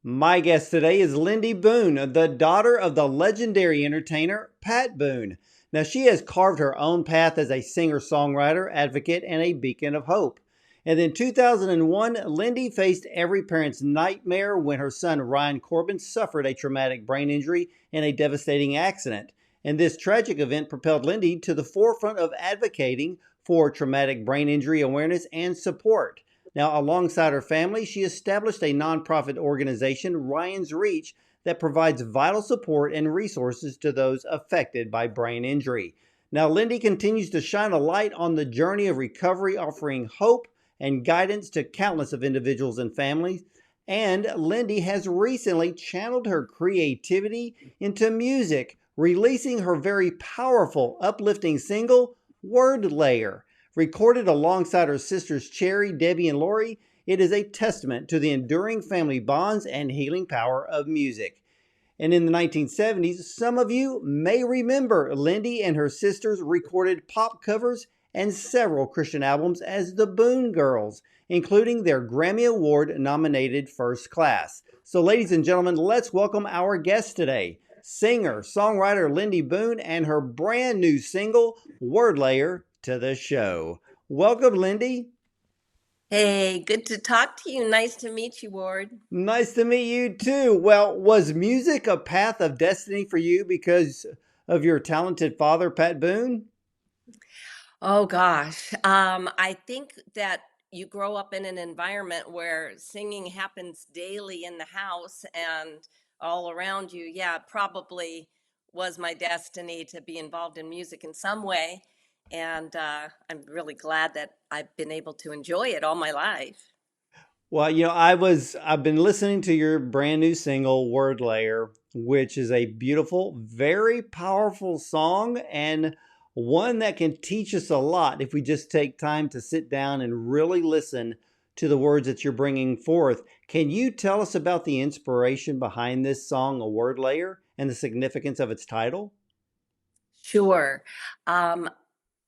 My guest today is Lindy Boone, the daughter of the legendary entertainer Pat Boone. Now, she has carved her own path as a singer songwriter, advocate, and a beacon of hope. And in 2001, Lindy faced every parent's nightmare when her son Ryan Corbin suffered a traumatic brain injury in a devastating accident. And this tragic event propelled Lindy to the forefront of advocating for traumatic brain injury awareness and support. Now, alongside her family, she established a nonprofit organization, Ryan's Reach, that provides vital support and resources to those affected by brain injury. Now, Lindy continues to shine a light on the journey of recovery, offering hope and guidance to countless of individuals and families. And Lindy has recently channeled her creativity into music, releasing her very powerful, uplifting single, Wordlayer. Recorded alongside her sisters Cherry, Debby, and Laury, it is a testament to the enduring family bonds and healing power of music. And in the 1970s, some of you may remember Lindy and her sisters recorded pop covers and several Christian albums as the Boone Girls, including their Grammy Award nominated First Class. So, ladies and gentlemen, let's welcome our guest today, singer songwriter Lindy Boone, and her brand new single, Wordlayer, to the show. Welcome, Lindy. Hey, good to talk to you. Nice to meet you, Ward. Nice to meet you too. Well, was music a path of destiny for you because of your talented father, Pat Boone? Oh gosh. I think that you grow up in an environment where singing happens daily in the house and all around you. Yeah, it probably was my destiny to be involved in music in some way. And I'm really glad that I've been able to enjoy it all my life. Well, I've been listening to your brand new single, Word Layer, which is a beautiful, very powerful song and one that can teach us a lot if we just take time to sit down and really listen to the words that you're bringing forth. Can you tell us about the inspiration behind this song, A Word Layer, and the significance of its title? Sure. Um,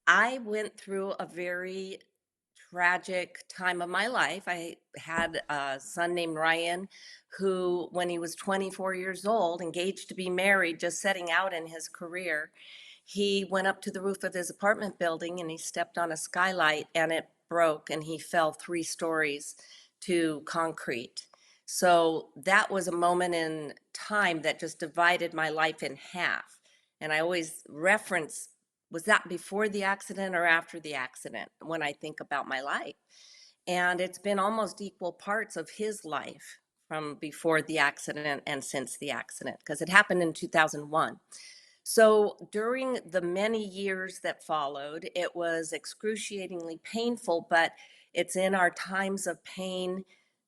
I went through a very tragic time of my life. I had a son named Ryan who, when he was 24 years old, engaged to be married, just setting out in his career, he went up to the roof of his apartment building and he stepped on a skylight and it broke and he fell 3 stories to concrete. So that was a moment in time that just divided my life in half. And I always reference, was that before the accident or after the accident when I think about my life? And it's been almost equal parts of his life from before the accident and since the accident, because it happened in 2001. So during the many years that followed, it was excruciatingly painful, but it's in our times of pain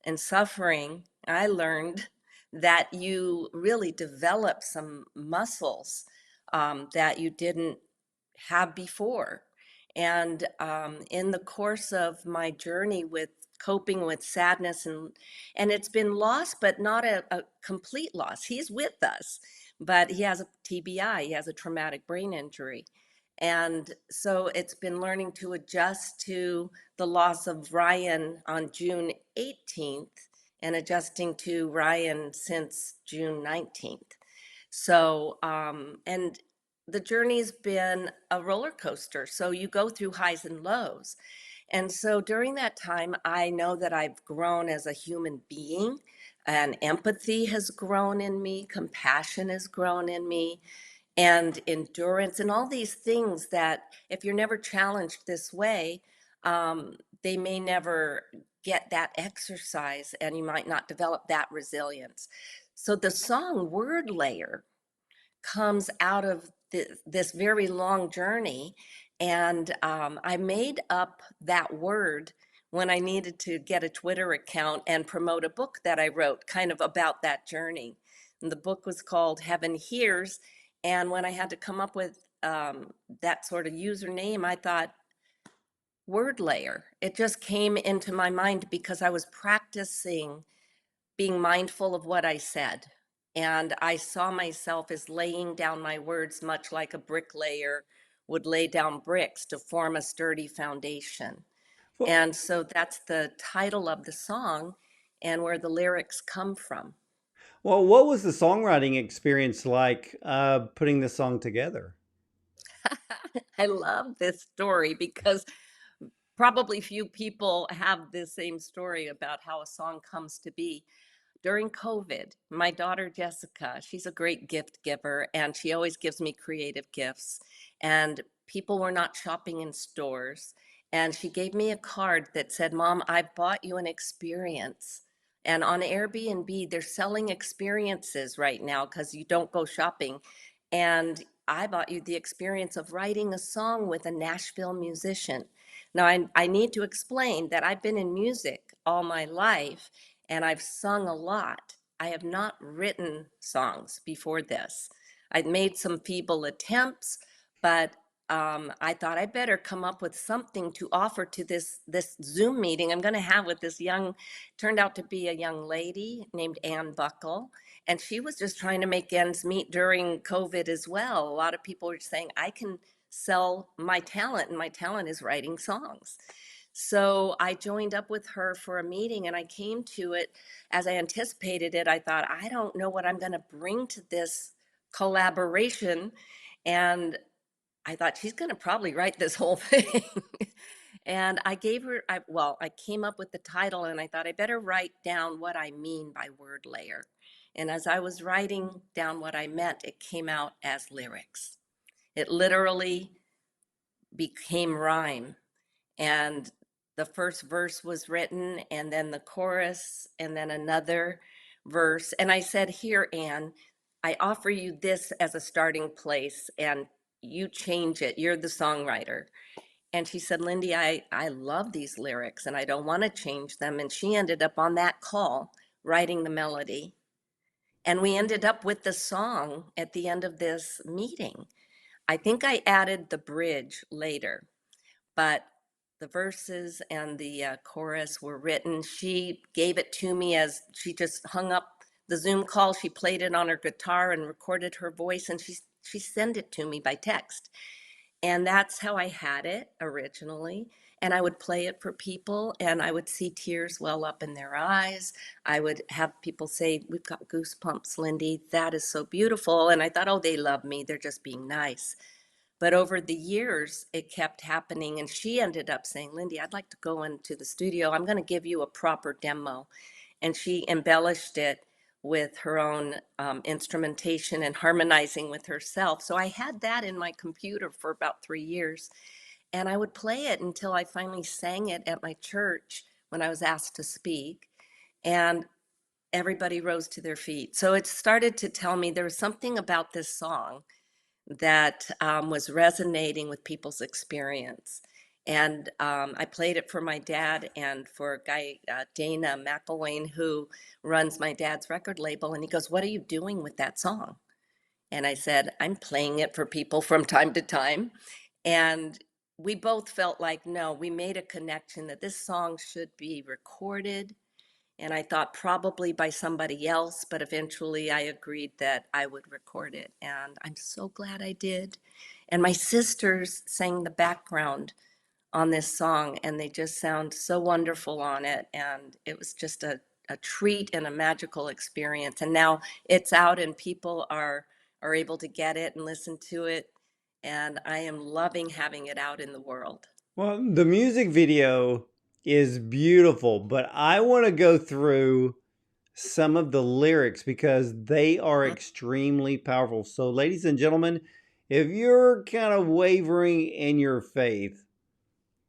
and suffering, I learned that you really develop some muscles that you didn't have before. And in the course of my journey with coping with sadness and it's been loss, but not a complete loss. He's with us, but he has a TBI, he has a traumatic brain injury. And so it's been learning to adjust to the loss of Ryan on June 18th and adjusting to Ryan since June 19th. So, and the journey's been a roller coaster. So you go through highs and lows. And so during that time, I know that I've grown as a human being, and empathy has grown in me, compassion has grown in me, and endurance, and all these things that if you're never challenged this way, they may never get that exercise and you might not develop that resilience. So the song Wordlayer comes out of this very long journey. And I made up that word when I needed to get a Twitter account and promote a book that I wrote kind of about that journey. And the book was called Heaven Hears. And when I had to come up with that sort of username, I thought, Word Layer. It just came into my mind because I was practicing being mindful of what I said. And I saw myself as laying down my words, much like a bricklayer would lay down bricks to form a sturdy foundation. Well, And so that's the title of the song and where the lyrics come from. Well, what was the songwriting experience like putting the song together? I love this story because probably few people have the same story about how a song comes to be. During COVID, my daughter Jessica, she's a great gift giver and she always gives me creative gifts. And people were not shopping in stores. And she gave me a card that said, Mom, I bought you an experience. And on Airbnb, they're selling experiences right now because you don't go shopping. And I bought you the experience of writing a song with a Nashville musician. Now, I need to explain that I've been in music all my life and I've sung a lot. I have not written songs before this. I've made some feeble attempts, but I thought I better come up with something to offer to this Zoom meeting I'm going to have with this young, turned out to be a young lady named Ann Buckle, and she was just trying to make ends meet during COVID as well. A lot of people were saying I can sell my talent, and my talent is writing songs. So I joined up with her for a meeting and I came to it as I anticipated it. I thought, I don't know what I'm going to bring to this collaboration. And I thought she's going to probably write this whole thing. And I gave her, I came up with the title and I thought I better write down what I mean by word layer. And as I was writing down what I meant, it came out as lyrics. It literally became rhyme, and the first verse was written and then the chorus and then another verse, and I said, here, Anne, I offer you this as a starting place and you change it, you're the songwriter. And she said, Lindy, I love these lyrics and I don't want to change them. And she ended up on that call writing the melody, and we ended up with the song at the end of this meeting. I think I added the bridge later, but the verses and the chorus were written. She gave it to me as she just hung up the Zoom call. She played it on her guitar and recorded her voice, and she sent it to me by text. And that's how I had it originally. And I would play it for people, and I would see tears well up in their eyes. I would have people say, we've got goosebumps, Lindy. That is so beautiful. And I thought, oh, they love me. They're just being nice. But over the years, it kept happening. And she ended up saying, Lindy, I'd like to go into the studio. I'm going to give you a proper demo. And she embellished it with her own instrumentation and harmonizing with herself. So I had that in my computer for about 3 years. And I would play it until I finally sang it at my church when I was asked to speak. And everybody rose to their feet. So it started to tell me there was something about this song that was resonating with people's experience. And I played it for my dad and for a guy, Dana McElwain, who runs my dad's record label. And he goes, what are you doing with that song? And I said, I'm playing it for people from time to time. And we both felt like, no, we made a connection that this song should be recorded, and I thought probably by somebody else, but eventually I agreed that I would record it. And I'm so glad I did. And my sisters sang the background on this song, and they just sound so wonderful on it. And it was just a treat and a magical experience. And now it's out, and people are able to get it and listen to it. And I am loving having it out in the world. Well, the music video is beautiful, but I want to go through some of the lyrics because they are extremely powerful. So, ladies and gentlemen, if you're kind of wavering in your faith,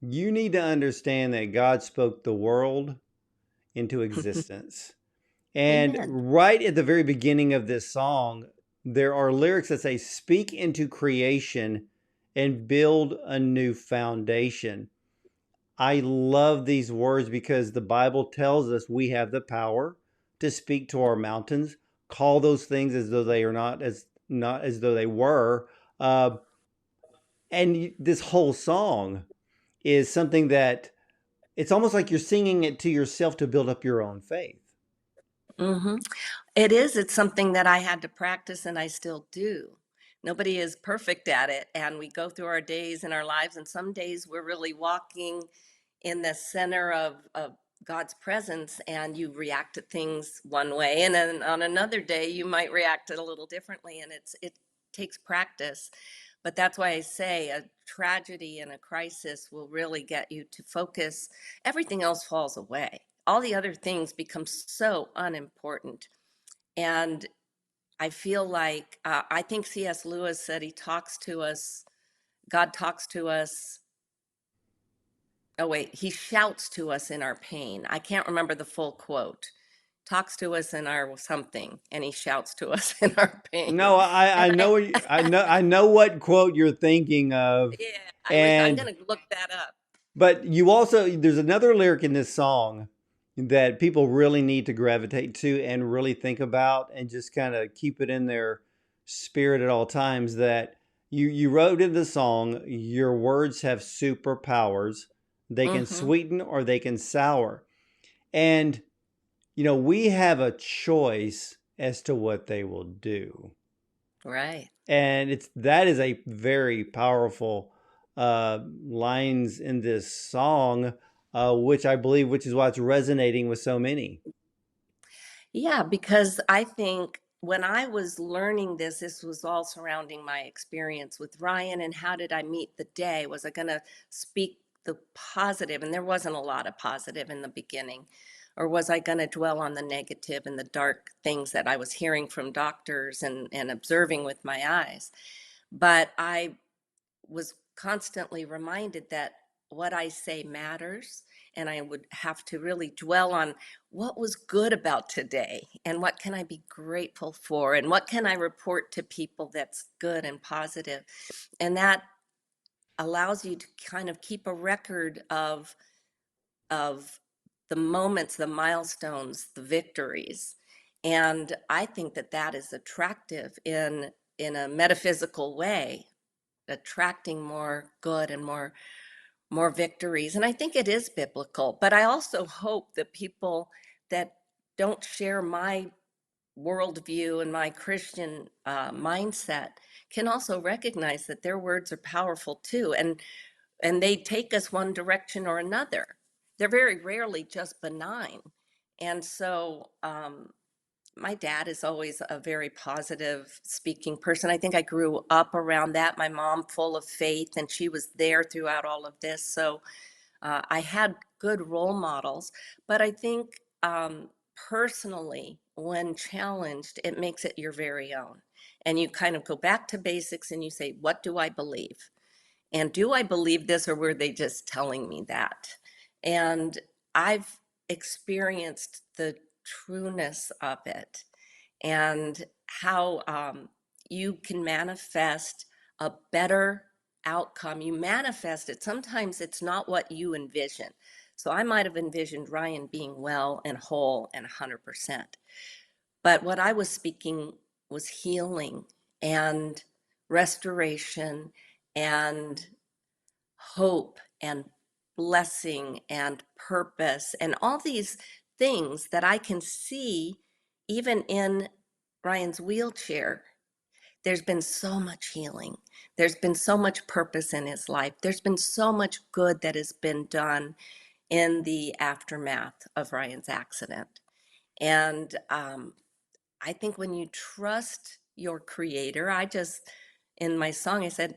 you need to understand that God spoke the world into existence. And Amen. right at the very beginning of this song, there are lyrics that say, speak into creation and build a new foundation. I love these words because the Bible tells us we have the power to speak to our mountains, call those things as though they are not as though they were. Uh, and this whole song is something that it's almost like you're singing it to yourself to build up your own faith. Hmm. It is. It's something that I had to practice and I still do. Nobody is perfect at it. And we go through our days in our lives, and some days we're really walking in the center of God's presence and you react to things one way, and then on another day you might react a little differently, and it takes practice. But that's why I say a tragedy and a crisis will really get you to focus. Everything else falls away. All the other things become so unimportant. And I feel like I think C.S. Lewis said he talks to us, God talks to us. Oh, wait, he shouts to us in our pain. I can't remember the full quote. Talks to us in our something, and he shouts to us in our pain. No, And I know I know what quote you're thinking of. yeah, I'm And going to look that up. but you also, there's another lyric in this song that people really need to gravitate to and really think about and just kind of keep it in their spirit at all times, that you wrote in the song, your words have superpowers. They can Mm-hmm. sweeten or they can sour. And we have a choice as to what they will do. Right. And that is a very powerful lines in this song, which I believe, which is why it's resonating with so many. Yeah, because I think when I was learning this, this was all surrounding my experience with Ryan and how did I meet the day? Was I going to speak the positive? And there wasn't a lot of positive in the beginning. Or was I going to dwell on the negative and the dark things that I was hearing from doctors and observing with my eyes? But I was constantly reminded that what I say matters. And I would have to really dwell on what was good about today and what can I be grateful for and what can I report to people that's good and positive. And that allows you to kind of keep a record of the moments, the milestones, the victories. And I think that that is attractive in a metaphysical way, attracting more good and more victories. And I think it is biblical, but I also hope that people that don't share my worldview and my Christian mindset can also recognize that their words are powerful too, and they take us one direction or another. They're very rarely just benign. And so my dad is always a very positive speaking person. I think I grew up around that. My mom, full of faith, and she was there throughout all of this. So I had good role models. But I think personally, when challenged, it makes it your very own. And you kind of go back to basics and you say, what do I believe? And do I believe this or were they just telling me that? And I've experienced the trueness of it and how you can manifest a better outcome. You manifest it. Sometimes it's not what you envision. So I might have envisioned Ryan being well and whole and 100%. But what I was speaking was healing and restoration and hope and blessing and purpose and all these things that I can see even in Ryan's wheelchair. There's been so much healing. There's been so much purpose in his life. There's been so much good that has been done in the aftermath of Ryan's accident. And I think when you trust your creator, in my song, I said,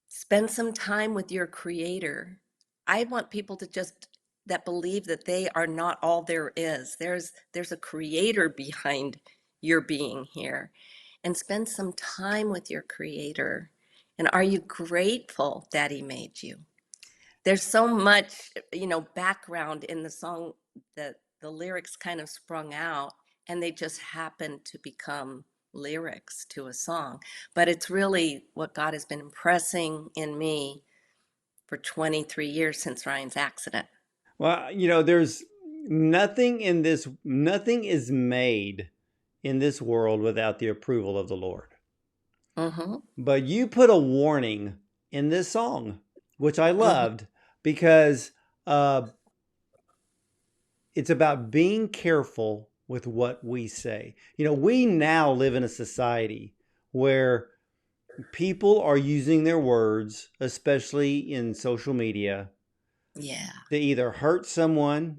spend some time with your creator. I want people to just that believe that they are not all there is. There's a creator behind your being here. And spend some time with your creator. And are you grateful that he made you? There's so much, background in the song that the lyrics kind of sprung out and they just happened to become lyrics to a song. But it's really what God has been impressing in me for 23 years since Ryan's accident. Well, there's nothing is made in this world without the approval of the Lord. Mm-hmm. But you put a warning in this song, which I Mm-hmm. loved, because uh, it's about being careful with what we say. We now live in a society where people are using their words, especially in social media, Yeah. to either hurt someone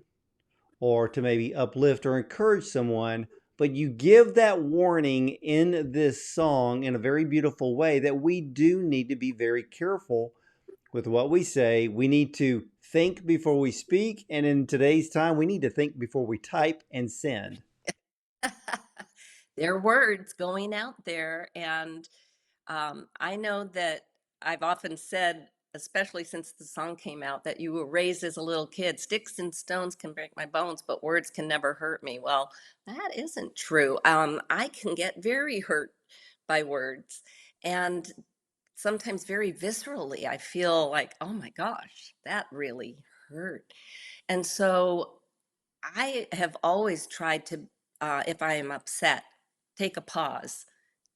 or to maybe uplift or encourage someone, but you give that warning in this song in a very beautiful way that we do need to be very careful with what we say. We need to think before we speak, and in today's time, we need to think before we type and send. Their words going out there. And I know that I've often said, especially since the song came out, that you were raised as a little kid. Sticks and stones can break my bones, but words can never hurt me. Well, that isn't true. I can get very hurt by words. And sometimes very viscerally, I feel like, oh my gosh, that really hurt. And so I have always tried to, if I am upset, take a pause,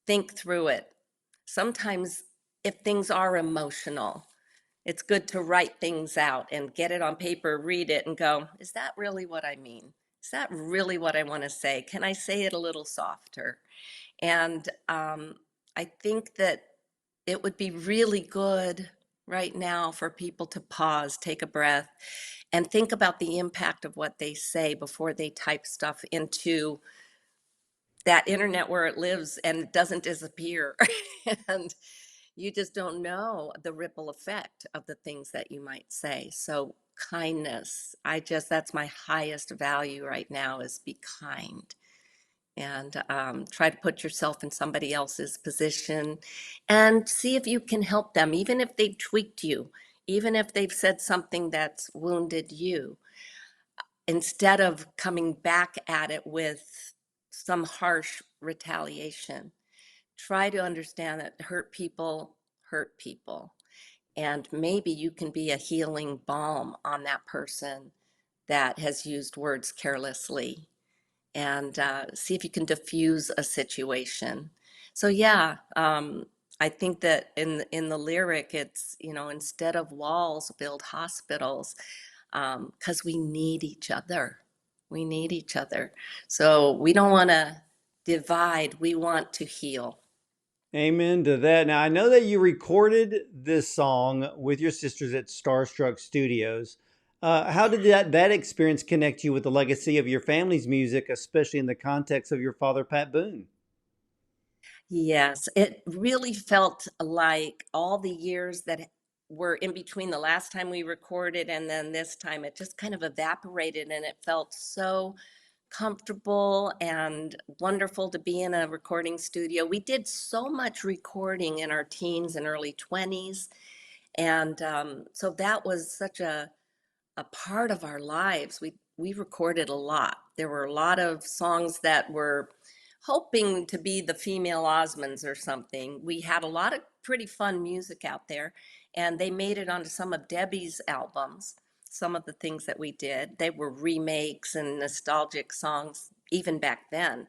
think through it. Sometimes, if things are emotional, it's good to write things out and get it on paper, read it, and go, is that really what I mean? Is that really what I want to say? Can I say it a little softer? And I think that it would be really good right now for people to pause, take a breath, and think about the impact of what they say before they type stuff into that internet where it lives and it doesn't disappear. And you just don't know the ripple effect of the things that you might say. So kindness, that's my highest value right now, is be kind. And try to put yourself in somebody else's position and see if you can help them, even if they've tweaked you, even if they've said something that's wounded you. Instead of coming back at it with some harsh retaliation, try to understand that hurt people. And maybe you can be a healing balm on that person that has used words carelessly, and see if you can diffuse a situation. So yeah, I think that in the lyric, it's, instead of walls, build hospitals, because we need each other. We need each other. So we don't want to divide. We want to heal. Amen to that. Now, I know that you recorded this song with your sisters at Starstruck Studios. How did that experience connect you with the legacy of your family's music, especially in the context of your father, Pat Boone? Yes, it really felt like all the years that were in between the last time we recorded and then this time, it just kind of evaporated, and it felt so comfortable and wonderful to be in a recording studio. We did so much recording in our teens and early 20s. And so that was such a part of our lives. We recorded a lot. There were a lot of songs that were hoping to be the female Osmonds or something. We had a lot of pretty fun music out there, and they made it onto some of Debby's albums. Some of the things that we did, they were remakes and nostalgic songs even back then.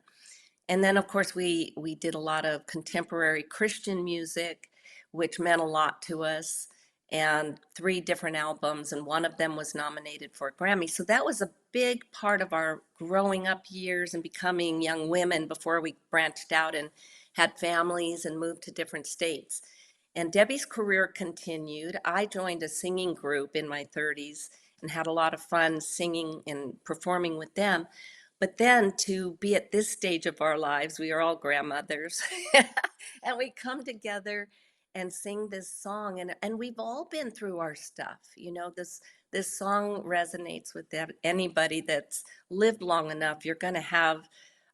And then, of course, we did a lot of contemporary Christian music, which meant a lot to us, and three different albums, and one of them was nominated for a Grammy. So that was a big part of our growing up years and becoming young women before we branched out and had families and moved to different states. And Debbie's career continued. I joined a singing group in my 30s and had a lot of fun singing and performing with them. But then to be at this stage of our lives, we are all grandmothers, and we come together and sing this song, and we've all been through our stuff. This song resonates with anybody that's lived long enough. You're going to have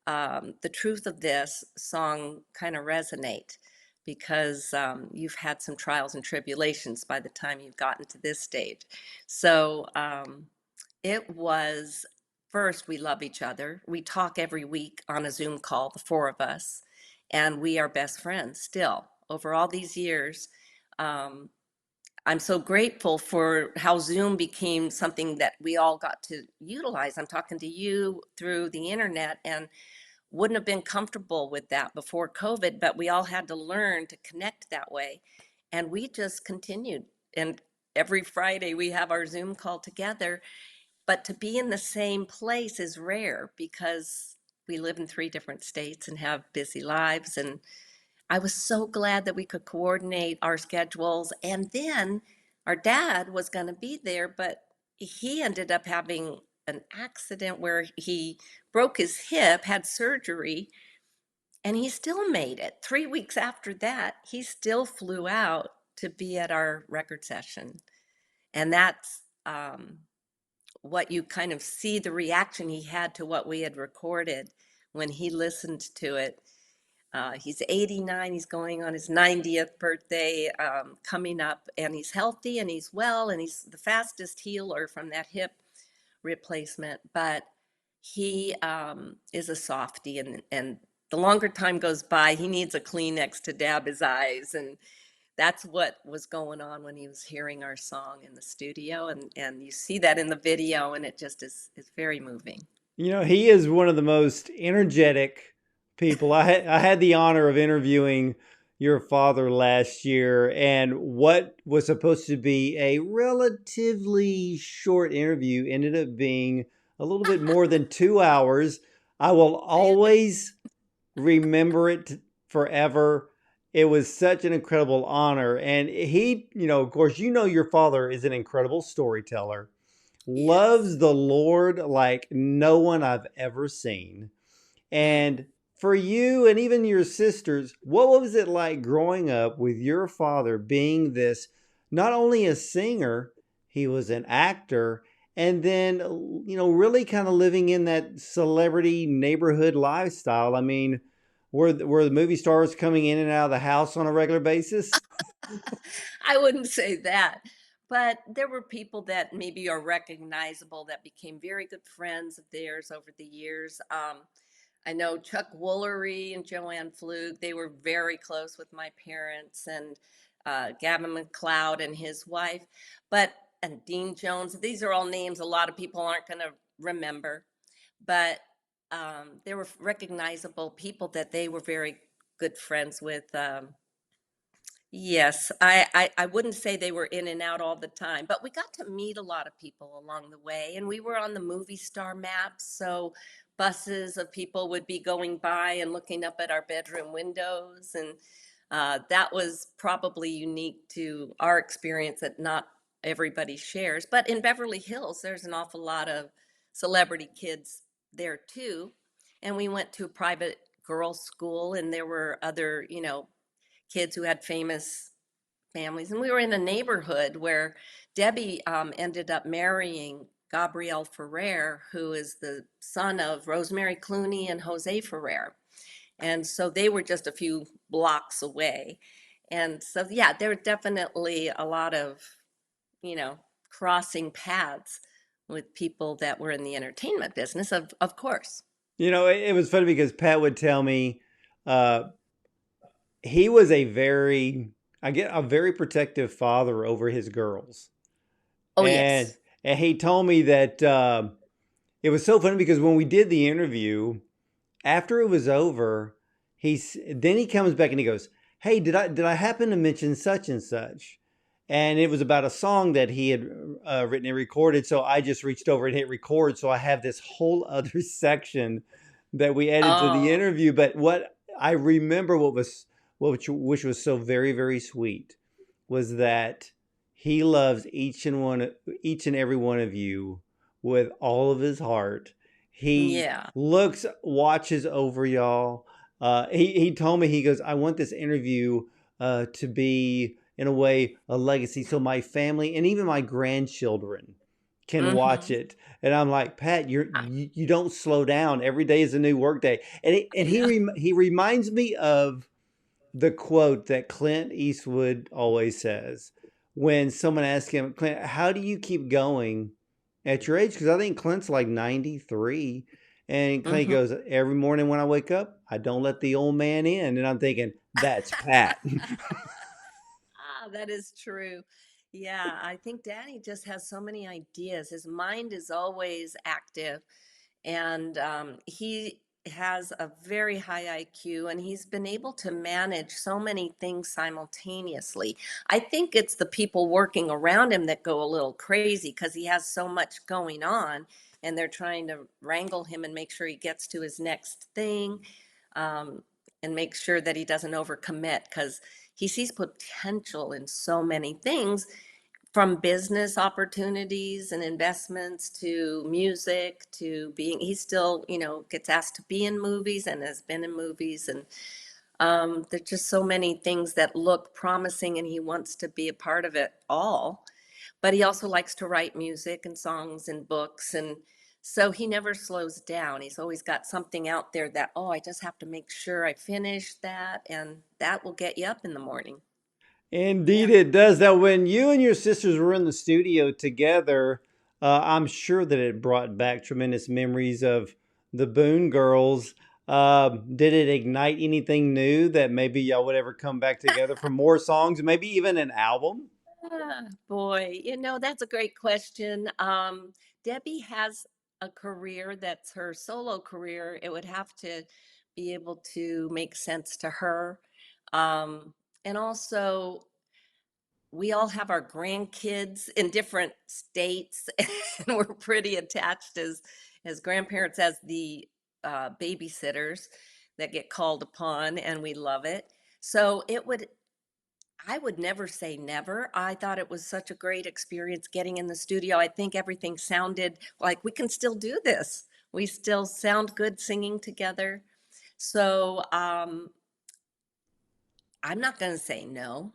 the truth of this song kind of resonate, because you've had some trials and tribulations by the time you've gotten to this stage. So it was, first, we love each other. We talk every week on a Zoom call, the four of us, and we are best friends still over all these years. Um, I'm so grateful for how Zoom became something that we all got to utilize. I'm talking to you through the internet, and wouldn't have been comfortable with that before COVID, but we all had to learn to connect that way. And we just continued. And every Friday we have our Zoom call together. But to be in the same place is rare, because we live in three different states and have busy lives. And I was so glad that we could coordinate our schedules. And then our dad was going to be there, but he ended up having an accident where he broke his hip, had surgery, and he still made it. 3 weeks after that, he still flew out to be at our record session. And that's what you kind of see the reaction he had to what we had recorded when he listened to it. He's 89, he's going on his 90th birthday coming up, and he's healthy and he's well, and he's the fastest healer from that hip replacement. But he is a softie, and the longer time goes by, he needs a Kleenex to dab his eyes. And that's what was going on when he was hearing our song in the studio. And you see that in the video, and it just is very moving. You know, he is one of the most energetic people. I had the honor of interviewing your father last year, and what was supposed to be a relatively short interview ended up being a little bit more than 2 hours. I will always remember it forever. It was such an incredible honor. And he, of course, your father is an incredible storyteller, Yes. loves the Lord like no one I've ever seen. Mm. And for you and even your sisters, what was it like growing up with your father being this, not only a singer, he was an actor, and then, really kind of living in that celebrity neighborhood lifestyle? I mean, were the movie stars coming in and out of the house on a regular basis? I wouldn't say that, but there were people that maybe are recognizable that became very good friends of theirs over the years. I know Chuck Woolery and Joanne Flug, they were very close with my parents, and Gavin McLeod and his wife, and Dean Jones. These are all names a lot of people aren't going to remember, but there were recognizable people that they were very good friends with. Yes, I wouldn't say they were in and out all the time, but we got to meet a lot of people along the way, and we were on the movie star maps, so buses of people would be going by and looking up at our bedroom windows, and that was probably unique to our experience that not everybody shares. But in Beverly Hills, there's an awful lot of celebrity kids there too, and we went to a private girls' school, and there were other, kids who had famous families. And we were in a neighborhood where Debby ended up marrying Gabrielle Ferrer, who is the son of Rosemary Clooney and Jose Ferrer. And so they were just a few blocks away. And so, yeah, there were definitely a lot of, you know, crossing paths with people that were in the entertainment business, of course. It was funny because Pat would tell me, uh, he was a very protective father over his girls. Oh, And yes. and he told me that it was so funny because when we did the interview, after it was over, then he comes back and he goes, "Hey, did I happen to mention such and such?" And it was about a song that he had written and recorded. So I just reached over and hit record. So I have this whole other section that we added to the Oh, interview. But what I remember, which was so very very sweet, was that he loves each and every one of you with all of his heart. He yeah. watches over y'all. He told me, he goes, "I want this interview to be in a way a legacy, so my family and even my grandchildren can watch Mm-hmm. it." And I'm like, "Pat, you don't slow down. Every day is a new work day." Yeah. He reminds me of the quote that Clint Eastwood always says when someone asks him, "Clint, how do you keep going at your age?" Because I think Clint's like 93. And Clint Mm-hmm. goes, "Every morning when I wake up, I don't let the old man in." And I'm thinking, that's Pat. That is true. Yeah, I think Danny just has so many ideas. His mind is always active, and he has a very high IQ, and he's been able to manage so many things simultaneously. I think it's the people working around him that go a little crazy because he has so much going on, and they're trying to wrangle him and make sure he gets to his next thing, um, and make sure that he doesn't overcommit because he sees potential in so many things from business opportunities and investments to music to being, he still, gets asked to be in movies and has been in movies. And there's just so many things that look promising and he wants to be a part of it all. But he also likes to write music and songs and books. And so he never slows down. He's always got something out there that, oh, I just have to make sure I finish that. And that will get you up in the morning. Indeed, Yeah. it does. That when you and your sisters were in the studio together, I'm sure that it brought back tremendous memories of the Boone girls. Did it ignite anything new that maybe y'all would ever come back together for more songs, maybe even an album? Boy, that's a great question. Debbie has a career that's her solo career. It would have to be able to make sense to her. And also, we all have our grandkids in different states, and we're pretty attached as grandparents, as the babysitters that get called upon, and we love it. So I would never say never. I thought it was such a great experience getting in the studio. I think everything sounded like we can still do this. We still sound good singing together. So I'm not going to say no.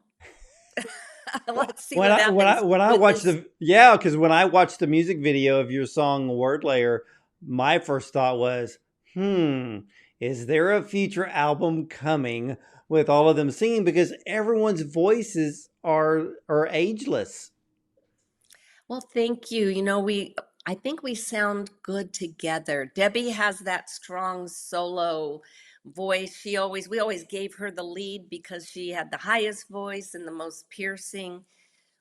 Let's see When what I when I happens when I with watched this. the yeah, because when I watched the music video of your song Wordlayer, my first thought was, is there a future album coming with all of them singing? Because everyone's voices are ageless. Well, thank you. I think we sound good together. Debbie has that strong solo voice. We always gave her the lead because she had the highest voice and the most piercing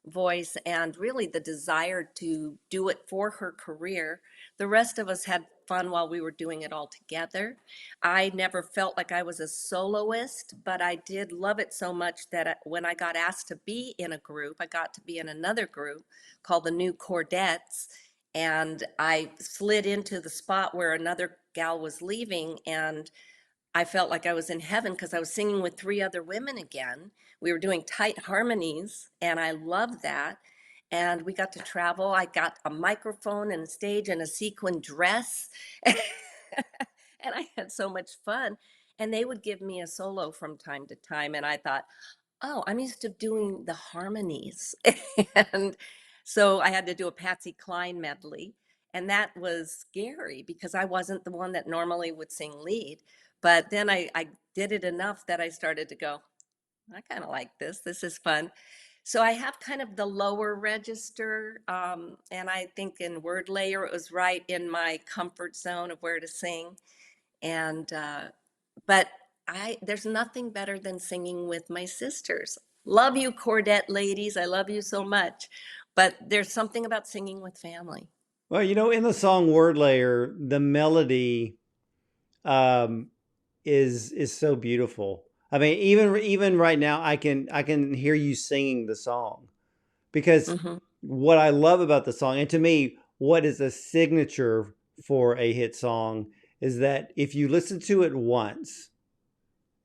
voice and really the desire to do it for her career. The rest of us had fun while we were doing it all together. I never felt like I was a soloist, but I did love it so much that when I got asked to be in a group, I got to be in another group called the New Cordettes. And I slid into the spot where another gal was leaving, and I felt like I was in heaven because I was singing with three other women again. We were doing tight harmonies, and I loved that. And we got to travel. I got a microphone and a stage and a sequin dress. And I had so much fun. And they would give me a solo from time to time. And I thought, oh, I'm used to doing the harmonies. And so I had to do a Patsy Cline medley. And that was scary because I wasn't the one that normally would sing lead. But then I did it enough that I started to go, I kind of like this. This is fun. So I have kind of the lower register. And I think in Wordlayer, it was right in my comfort zone of where to sing. And but there's nothing better than singing with my sisters. Love you, Cordette ladies. I love you so much. But there's something about singing with family. Well, in the song Wordlayer, the melody um, is so beautiful. I mean, even right now, I can hear you singing the song because Hmm. what I love about the song, and to me, what is a signature for a hit song, is that if you listen to it once,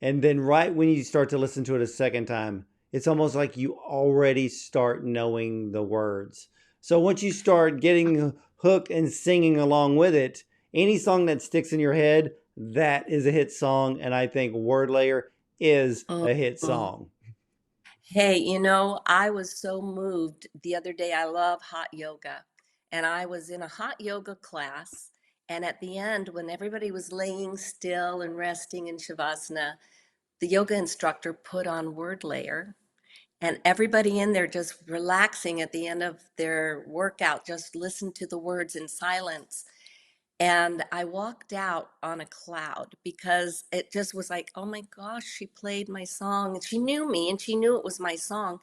and then right when you start to listen to it a second time, it's almost like you already start knowing the words. So once you start getting hooked and singing along with it, any song that sticks in your head, that is a hit song. And I think Word Layer is a hit Hmm. song. Hey, I was so moved the other day. I love hot yoga. And I was in a hot yoga class. And at the end, when everybody was laying still and resting in Shavasana, the yoga instructor put on Wordlayer. And everybody in there just relaxing at the end of their workout, just listened to the words in silence. And I walked out on a cloud because it just was like, oh my gosh, she played my song. And she knew me and she knew it was my song.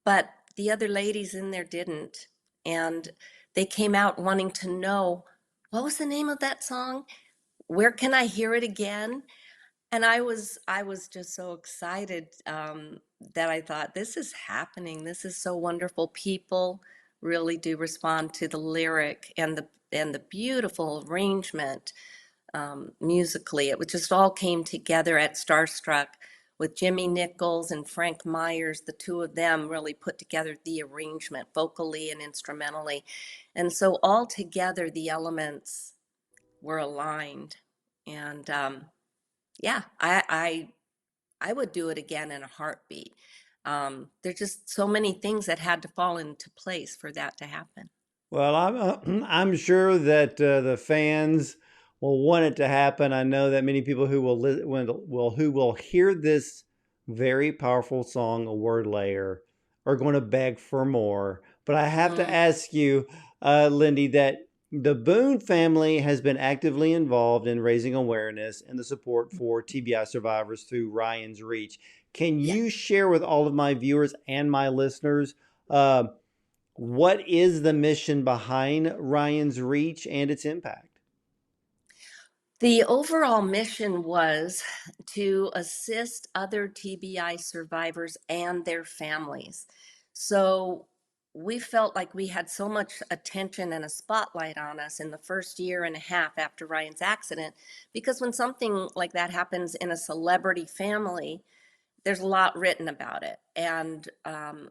But the other ladies in there didn't. And they came out wanting to know, what was the name of that song? Where can I hear it again? And I was just so excited that I thought, this is happening. This is so wonderful. People really do respond to the lyric and the beautiful arrangement musically. It just all came together at Starstruck with Jimmy Nichols and Frank Myers. The two of them really put together the arrangement vocally and instrumentally. And so all together, the elements were aligned. And yeah, I would do it again in a heartbeat. There's just so many things that had to fall into place for that to happen. Well, I'm sure that the fans will want it to happen. I know that many people who who will hear this very powerful song, "A Word Layer," are going to beg for more. But I have to Mm, ask you, Lindy, that the Boone family has been actively involved in raising awareness and the support for TBI survivors through Ryan's Reach. Can yeah. you share with all of my viewers and my listeners? Uh, what is the mission behind Ryan's Reach and its impact? The overall mission was to assist other TBI survivors and their families. So we felt like we had so much attention and a spotlight on us in the first year and a half after Ryan's accident, because when something like that happens in a celebrity family, there's a lot written about it, and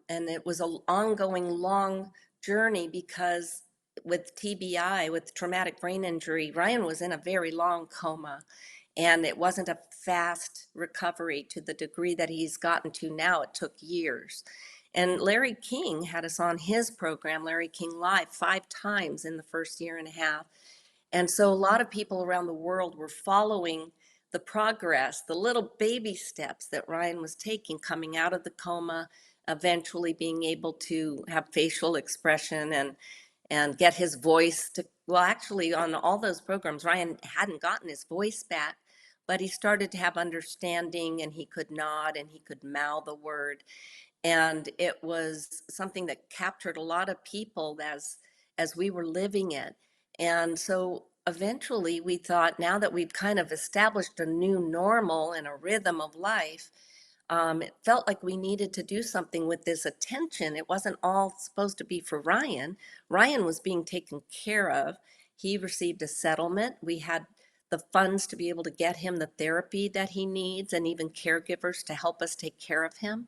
it was an ongoing long journey because with TBI, with traumatic brain injury, Ryan was in a very long coma, and it wasn't a fast recovery to the degree that he's gotten to now. It took years. And Larry King had us on his program, Larry King Live, 5 times in the first year and a half. And so a lot of people around the world were following the progress, the little baby steps that Ryan was taking coming out of the coma, eventually being able to have facial expression and get his voice to, well, actually on all those programs, Ryan hadn't gotten his voice back, but he started to have understanding, and he could nod and he could mouth a word. And it was something that captured a lot of people as we were living it. And so eventually we thought, now that we've kind of established a new normal and a rhythm of life, it felt like we needed to do something with this attention. It wasn't all supposed to be for Ryan. Ryan was being taken care of. He received a settlement. We had the funds to be able to get him the therapy that he needs, and even caregivers to help us take care of him.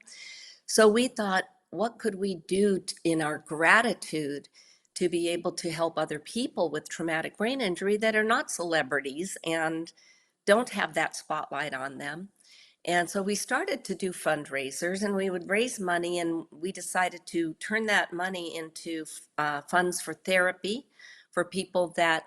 So we thought, what could we do in our gratitude to be able to help other people with traumatic brain injury that are not celebrities and don't have that spotlight on them? And so we started to do fundraisers, and we would raise money, and we decided to turn that money into funds for therapy for people that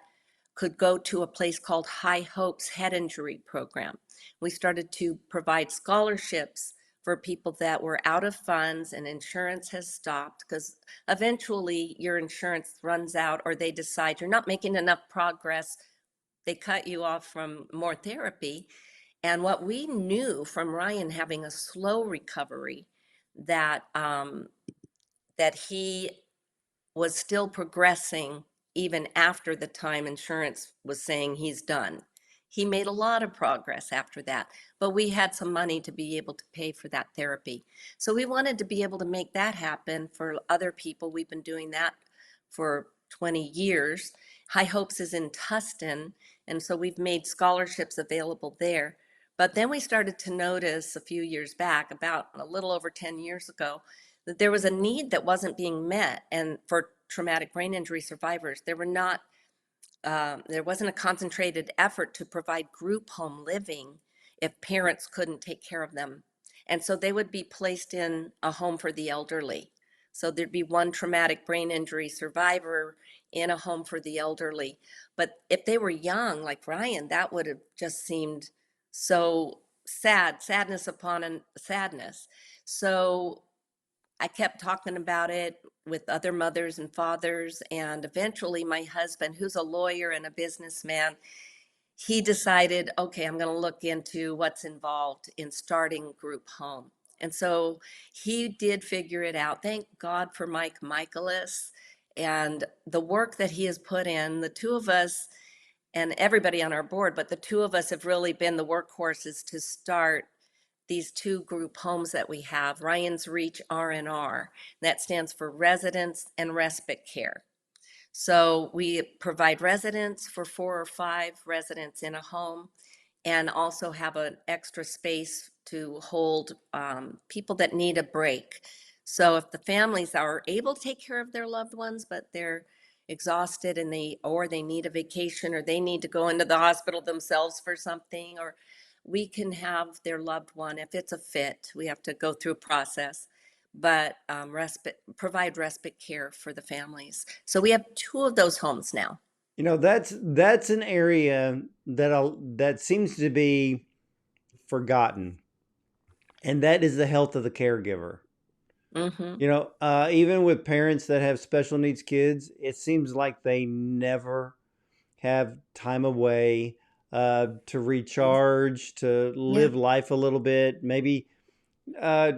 could go to a place called High Hopes Head Injury Program. We started to provide scholarships for people that were out of funds and insurance has stopped, because eventually your insurance runs out, or they decide you're not making enough progress. They cut you off from more therapy. And what we knew from Ryan having a slow recovery, that that he was still progressing even after the time insurance was saying he's done. He made a lot of progress after that, but we had some money to be able to pay for that therapy. So we wanted to be able to make that happen for other people. We've been doing that for 20 years. High Hopes is in Tustin, and so we've made scholarships available there. But then we started to notice a few years back, about a little over 10 years ago, that there was a need that wasn't being met, and for traumatic brain injury survivors, there wasn't a concentrated effort to provide group home living if parents couldn't take care of them. And so they would be placed in a home for the elderly. So there'd be one traumatic brain injury survivor in a home for the elderly. But if they were young, like Ryan, that would have just seemed so sad, sadness upon sadness. So I kept talking about it with other mothers and fathers, and eventually my husband, who's a lawyer and a businessman, he decided, okay, I'm going to look into what's involved in starting group home. And so he did figure it out. Thank God for Mike Michaelis and the work that he has put in. The two of us, and everybody on our board, but the two of us have really been the workhorses to start these two group homes that we have, Ryan's Reach R&R. That stands for Residence and Respite Care. So we provide residence for 4 or 5 residents in a home, and also have an extra space to hold people that need a break. So if the families are able to take care of their loved ones, but they're exhausted and they need a vacation, or they need to go into the hospital themselves for something, or we can have their loved one, if it's a fit, we have to go through a process, but provide respite care for the families. So we have two of those homes now. That's an area that seems to be forgotten, and that is the health of the caregiver. Mm-hmm. Even with parents that have special needs kids, it seems like they never have time away to recharge, to Yeah. live life a little bit, maybe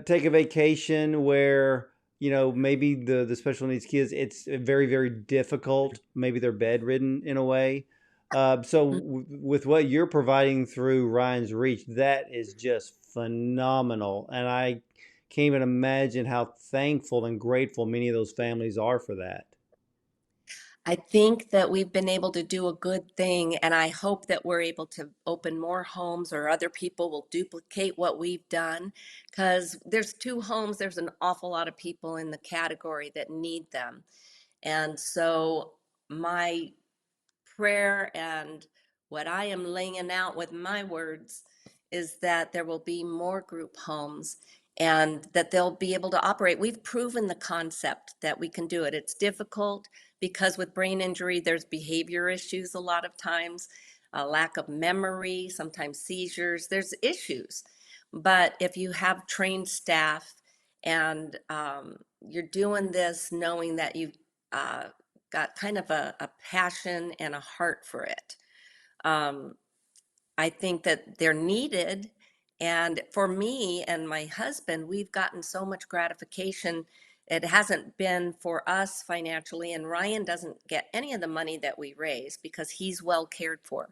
take a vacation where maybe the special needs kids, it's very very difficult, maybe they're bedridden in a way. With what you're providing through Ryan's Reach, that is just phenomenal, and I can't even imagine how thankful and grateful many of those families are for that. I think that we've been able to do a good thing, and I hope that we're able to open more homes, or other people will duplicate what we've done. Because there's two homes, there's an awful lot of people in the category that need them. And so, my prayer and what I am laying out with my words is that there will be more group homes, and that they'll be able to operate. We've proven the concept that we can do it. It's difficult because with brain injury, there's behavior issues a lot of times, a lack of memory, sometimes seizures, there's issues. But if you have trained staff, and you're doing this knowing that you've uh, got kind of a passion and a heart for it. Um, I think that they're needed. And for me and my husband, we've gotten so much gratification. It hasn't been for us financially, and Ryan doesn't get any of the money that we raise because he's well cared for.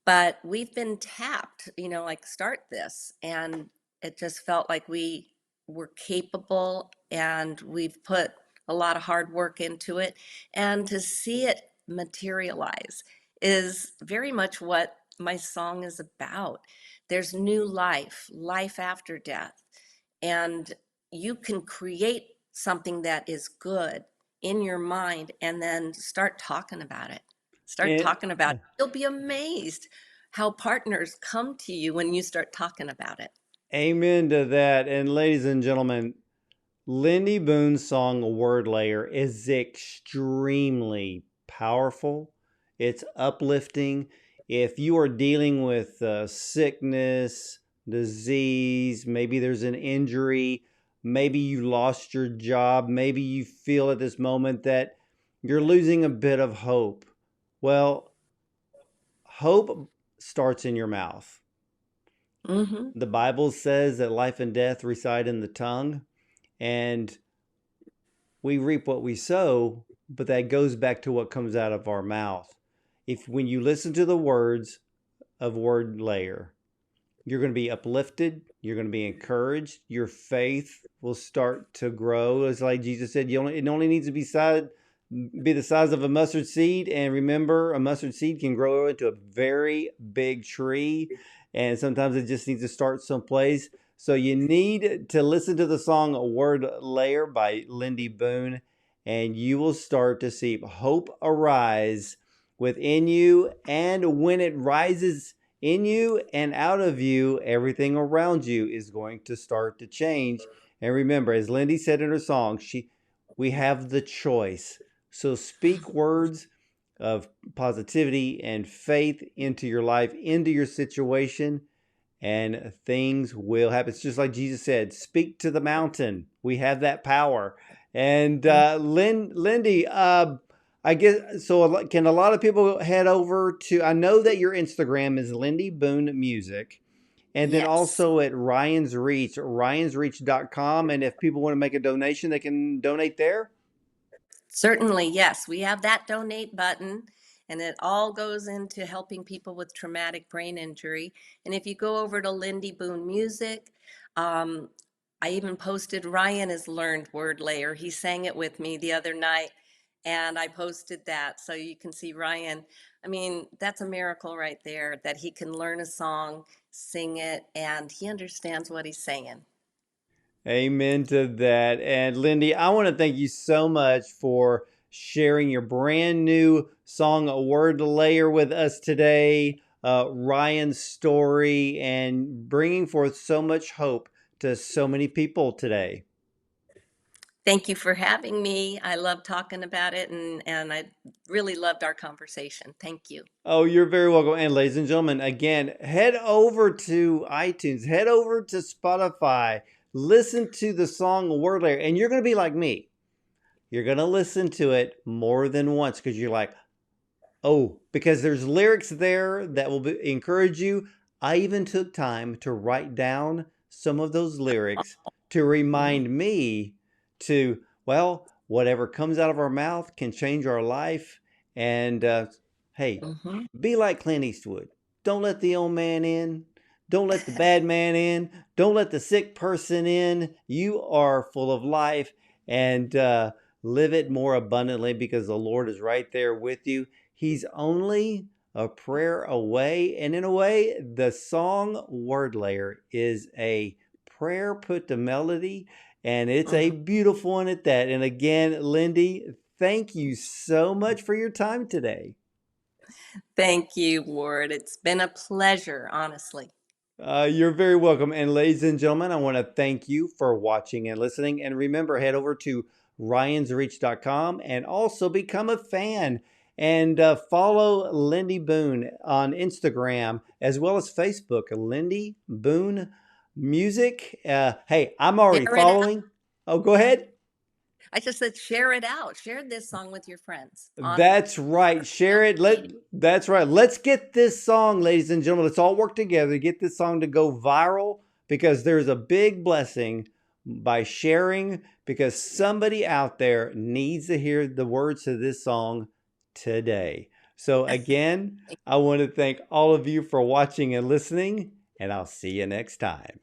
But we've been tapped, like, start this. And it just felt like we were capable, and we've put a lot of hard work into it. And to see it materialize is very much what my song is about. There's new life, life after death. And you can create something that is good in your mind, and then start talking about it. Start And talking about it. You'll be amazed how partners come to you when you start talking about it. amen to that. And ladies and gentlemen, Lindy Boone's song Wordlayer is extremely powerful. It's uplifting. If you are dealing with sickness, disease, maybe there's an injury, maybe you lost your job, maybe you feel at this moment that you're losing a bit of hope. Well, hope starts in your mouth. Mm-hmm. The Bible says that life and death reside in the tongue, and we reap what we sow, but that goes back to what comes out of our mouth. If when you listen to the words of Wordlayer, you're going to be uplifted, you're going to be encouraged, your faith will start to grow. It's like Jesus said, it only needs to be the size of a mustard seed. And remember, a mustard seed can grow into a very big tree. And sometimes it just needs to start someplace. So you need to listen to the song Wordlayer by Lindy Boone, and you will start to see hope arise within you. And when it rises in you and out of you, everything around you is going to start to change. And remember, as Lindy said in her song, we have the choice. So speak words of positivity and faith into your life, into your situation, and things will happen. It's just like Jesus said, speak to the mountain. We have that power. And Lindy, I guess so. Can a lot of people head over to? I know that your Instagram is Lindy Boone Music, and then Yes. also at Ryan's Reach, ryansreach.com. And if people want to make a donation, they can donate there. Certainly, yes. We have that donate button, and it all goes into helping people with traumatic brain injury. And if you go over to Lindy Boone Music, um, I even posted Ryan has learned Wordlayer. He sang it with me the other night, and I posted that so you can see Ryan. I mean, that's a miracle right there that he can learn a song, sing it, and he understands what he's saying. Amen to that. And Lindy, I want to thank you so much for sharing your brand new song, A Wordlayer, with us today, Ryan's story, and bringing forth so much hope to so many people today. Thank you for having me. I love talking about it, and I really loved our conversation. Thank you. Oh, you're very welcome. And ladies and gentlemen, again, head over to iTunes, head over to Spotify, listen to the song Wordlayer, and you're going to be like me. You're going to listen to it more than once because you're like, oh, because there's lyrics there that will encourage you. I even took time to write down some of those lyrics to Mhm. remind me to, well, whatever comes out of our mouth can change our life. And hey, Mhm. be like Clint Eastwood. Don't let the old man in. Don't let the bad man in. Don't let the sick person in. You are full of life, and live it more abundantly because the Lord is right there with you. He's only a prayer away. And in a way, the song Wordlayer is a prayer put to melody, and it's a Mhm. beautiful one at that. And again, Lindy, thank you so much for your time today. Thank you, Ward. It's been a pleasure, honestly. You're very welcome. And ladies and gentlemen, I want to thank you for watching and listening. And remember, head over to ryansreach.com and also become a fan. And follow Lindy Boone on Instagram as well as Facebook, Lindy Boone Music. Hey, I'm already Share it out. following. Oh, go ahead. I just said share it out. Share this song with your friends on That's right. Share it. social media. That's right. Let's get this song, ladies and gentlemen. Let's all work together to get this song to go viral because there's a big blessing by sharing because somebody out there needs to hear the words to this song today. So again, I want to thank all of you for watching and listening, and I'll see you next time.